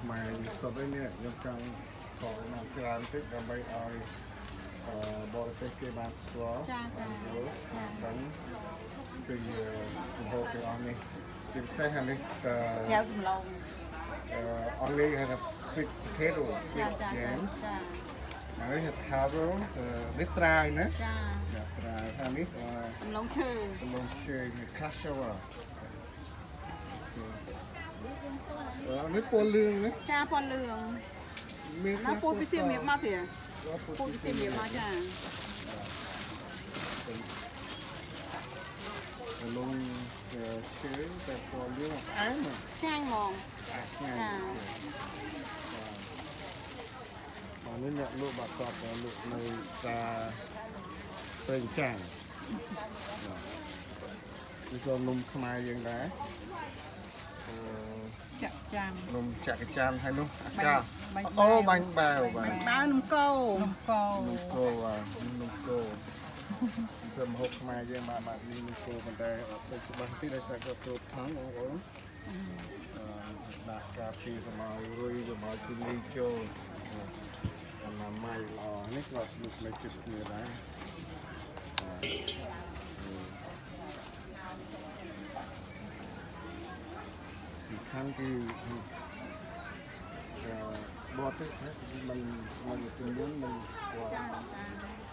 ខ្មែរសពនេះខ្ញុំចង់ខកណាស់ច្រើនតិចដើម្បីឲ្យបរិទេសគេបានស្គាល់បានយល់ដឹងពីម្ហូបទាំងអស់នេះជាពិសេសអានេះញ៉ាំកំឡុងអង់គ្លេសហៅថា sweet potato sweet yams ហើយហៅ taro នេះត្រាវណាចាត្រាវខាងនេះកំឡុងឈើcassava នេះពណ៌លឿងណាចាពណ៌លឿងណាពូពិសៀមៀបមកទៀតពូពិសៀមៀបមកចាលងឈើតែពណ៌លឿងផ្អែមឆ្ងាញ់ហ្មងចានេះអ្នកលក់បាត់តបលក់នៅតាពេញចាងនេះក៏នំខ្មែរយើងដែរចាក់ចាំងនំចាក់ចាំងហើយនោះអាកាអូបាញ់បាវបាញ់បាវនំកោនំកោនំកោធ្វើម្ហូបខ្មែរយើងបានមាននំកោប៉ុន្តែអត់ទៅច្បាស់ទីដោយសារគាត់ចូលថងបងប្អូនដាក់ការពីសម្រាប់រុយសម្រាប់ជូលីចូលអនាម័យល្អនេះគាត់លុបនៅជិតគ្នាដែរសំខាន់គឺបត់ទៅมันជំនួនมันស្គាល់